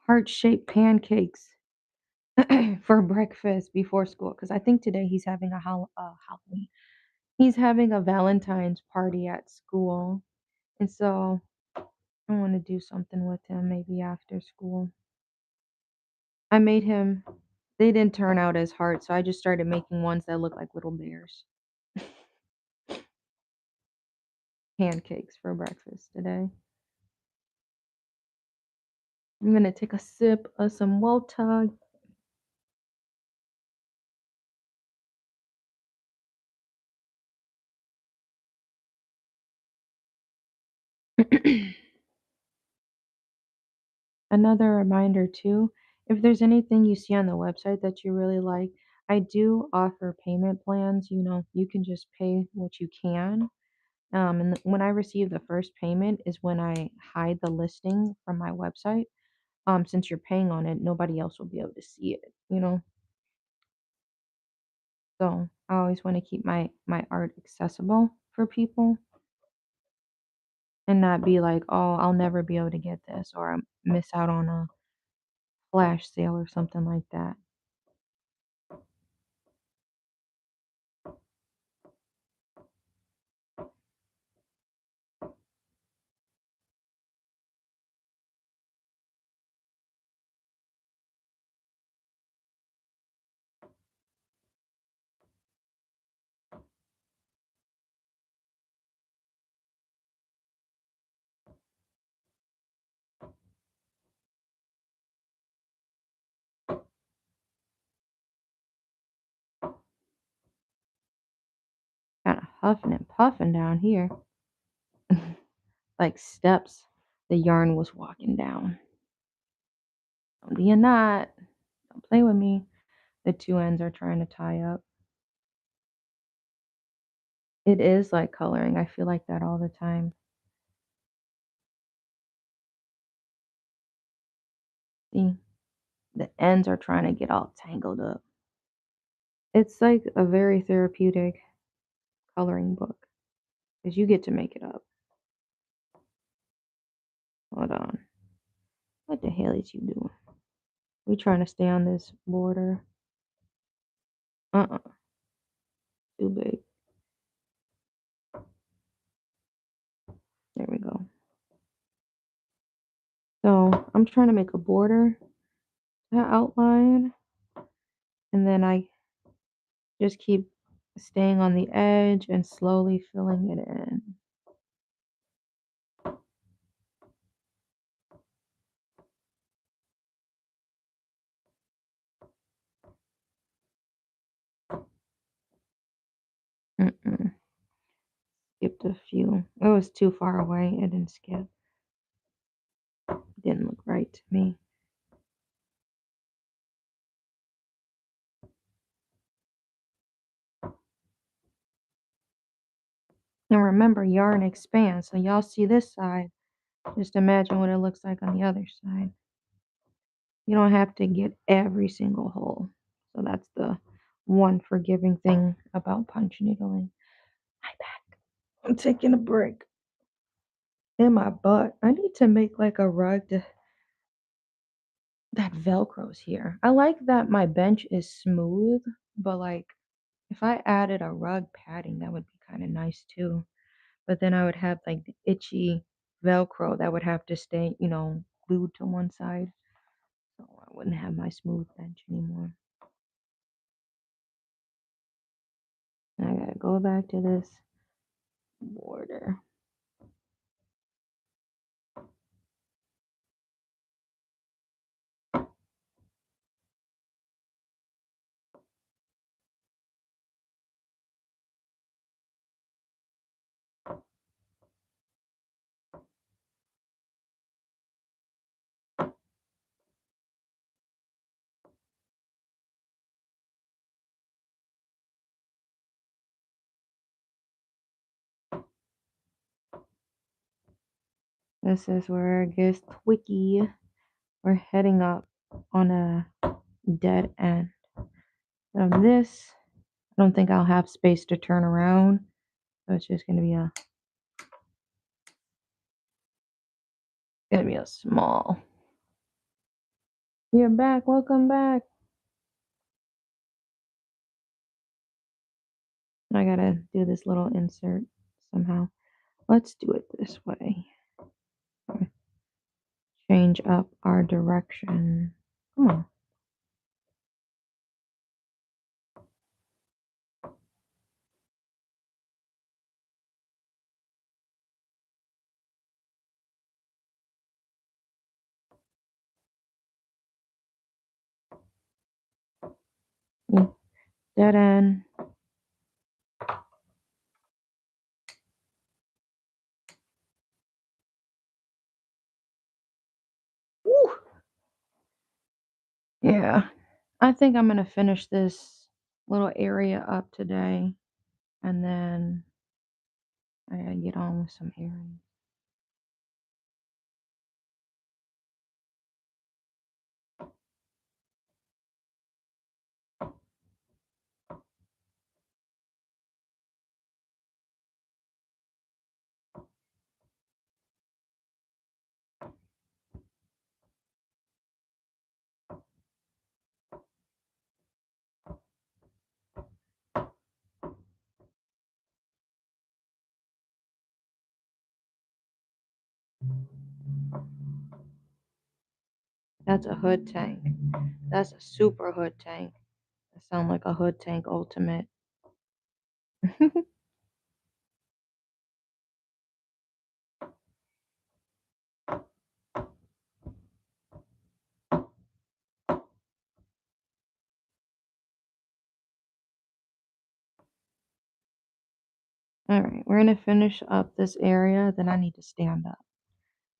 B: heart-shaped pancakes? for breakfast before school because I think today he's having a Halloween. He's having a Valentine's party at school, and so I want to do something with him maybe after school. I made him. They didn't turn out as hard, so I just started making ones that look like little bears. Pancakes for breakfast today. I'm gonna take a sip of some water. Another reminder too, if there's anything you see on the website that you really like, I do offer payment plans. You can just pay what you can. And when I receive the first payment is when I hide the listing from my website. Since you're paying on it, nobody else will be able to see it. So I always want to keep my art accessible for people and not be like, oh, I'll never be able to get this or I miss out on a flash sale or something like that. Kind of huffing and puffing down here. Like steps the yarn was walking down. Don't be a knot. Don't play with me. The two ends are trying to tie up. It is like coloring. I feel like that all the time. See, the ends are trying to get all tangled up. It's like a very therapeutic coloring book because you get to make it up. Hold on. What the hell is you doing? We trying to stay on this border. Uh-uh. Too big. There we go. So I'm trying to make a border to outline. And then I just keep staying on the edge and slowly filling it in. Mm-mm. Skipped a few. It was too far away. It didn't skip. Didn't look right to me. And remember, yarn expands. So y'all see this side. Just imagine what it looks like on the other side. You don't have to get every single hole. So that's the one forgiving thing about punch needling. My back. I'm taking a break. In my butt. I need to make like a rug that velcros here. I like that my bench is smooth, but like if I added a rug padding, that would be kind of nice too. But then I would have like the itchy velcro that would have to stay, glued to one side. So I wouldn't have my smooth bench anymore. And I gotta go back to this border. This is where it gets twicky. We're heading up on a dead end. Of this, I don't think I'll have space to turn around. So it's just gonna be a small. You're back, welcome back. I gotta do this little insert somehow. Let's do it this way. Change up our direction. Come on. Dead end. Woo! Yeah. I think I'm gonna finish this little area up today, and then I gotta get on with some errands. That's a hood tank. That's a super hood tank. That sounds like a hood tank ultimate. All right, we're gonna finish up this area. Then I need to stand up.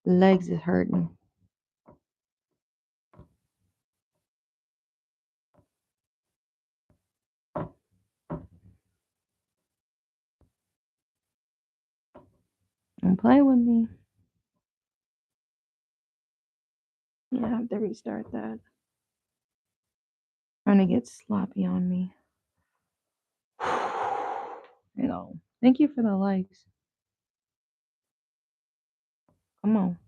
B: Legs is hurting. Don't play with me. Yeah, I have to restart that. Trying to get sloppy on me. No. Thank you for the likes. Come on.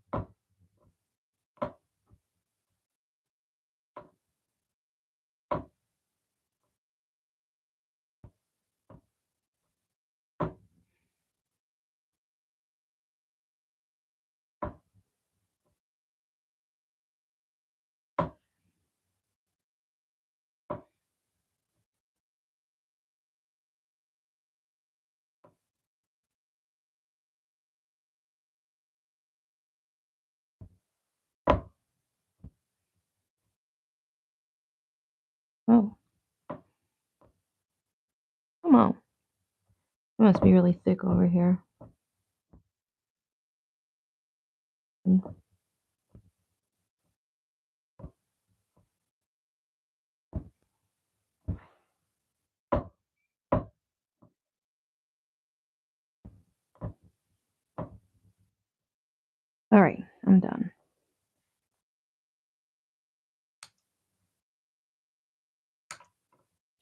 B: Oh, come on. It must be really thick over here. All right, I'm done.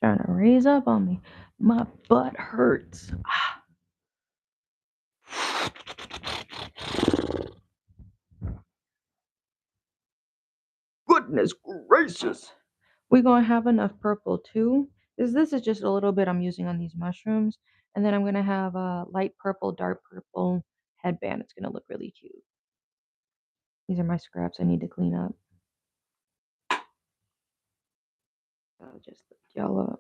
B: Trying to raise up on me. My butt hurts. Goodness gracious. We're going to have enough purple too. This is just a little bit I'm using on these mushrooms. And then I'm going to have a light purple, dark purple headband. It's going to look really cute. These are my scraps I need to clean up. I'll just lift y'all up.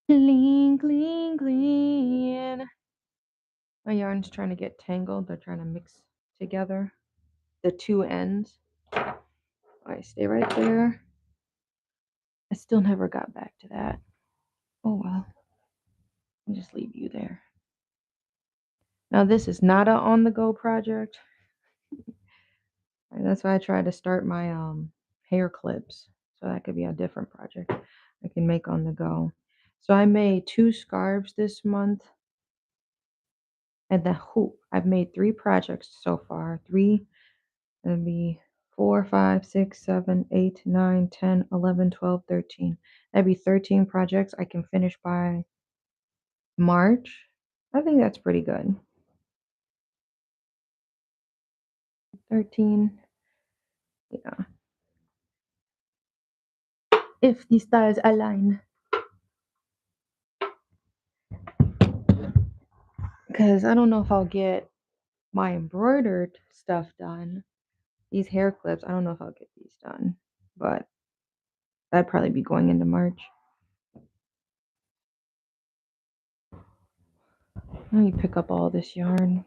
B: Clean, clean, clean. My yarn's trying to get tangled. They're trying to mix together the two ends. All right, stay right there. I still never got back to that. Oh well. I'll just leave you there. Now this is not a on the go project. And that's why I tried to start my hair clips. So that could be a different project I can make on the go. So I made 2 scarves this month. And the hoop. I've made 3 projects so far. 3, that'd be 4, 5, 6, 7, 8, 9, 10, 11, 12, 13. That'd be 13 projects I can finish by March. I think that's pretty good. 13. Yeah. If the stars align. because I don't know if I'll get my embroidered stuff done. These hair clips, I don't know if I'll get these done, but that'd probably be going into March. Let me pick up all this yarn.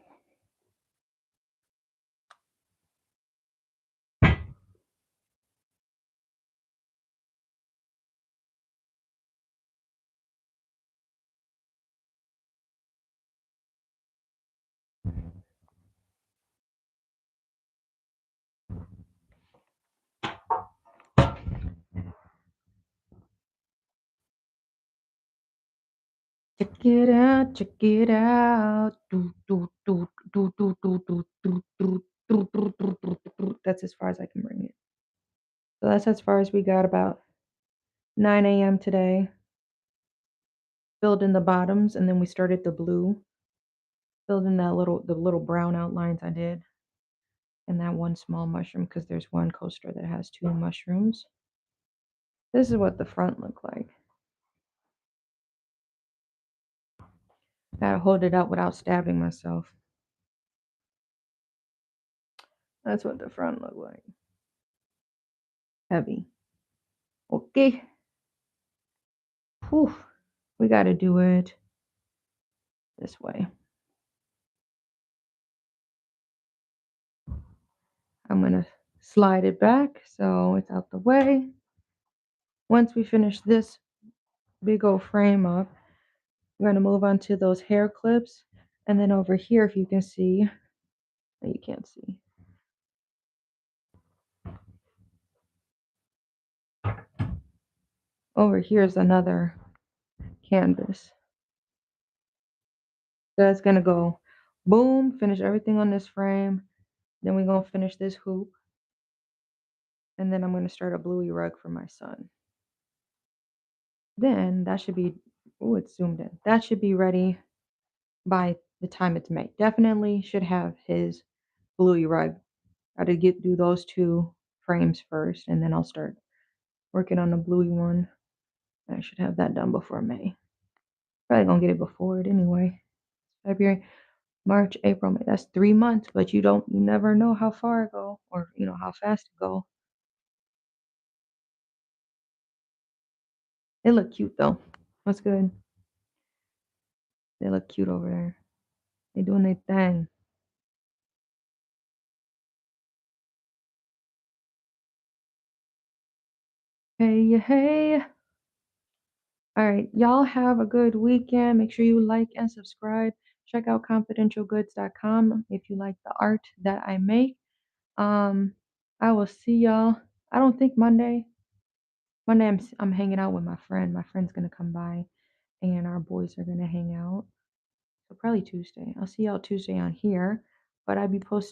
B: Check it out, check it out. That's as far as I can bring it. So that's as far as we got, about 9 a.m. today. Filled in the bottoms, and then we started the blue. Filled in the little brown outlines I did. And that one small mushroom, because there's one coaster that has 2 mushrooms. This is what the front looked like. Gotta hold it up without stabbing myself. That's what the front looked like. Heavy. Okay. Whew. We gotta do it this way. I'm gonna slide it back so it's out the way. Once we finish this big old frame up, we're gonna move on to those hair clips. And then over here, if you can see, you can't see. Over here is another canvas. So that's gonna go boom, finish everything on this frame. Then we're gonna finish this hoop. And then I'm gonna start a bluey rug for my son. Then that should be, oh, it's zoomed in. That should be ready by the time it's made. Definitely should have his bluey rug. Got to do those 2 frames first, and then I'll start working on the bluey one. I should have that done before May. Probably gonna get it before it anyway. February, March, April, May. That's 3 months, but you never know how far it go, or how fast it go. They look cute though. That's good. They look cute over there. They doing their thing. Hey, hey. All right, y'all have a good weekend. Make sure you like and subscribe. Check out confidentialgoods.com if you like the art that I make. I will see y'all. I don't think Monday. Monday I'm hanging out with my friend. My friend's gonna come by, and our boys are gonna hang out. So probably Tuesday. I'll see y'all Tuesday on here, but I'll be posting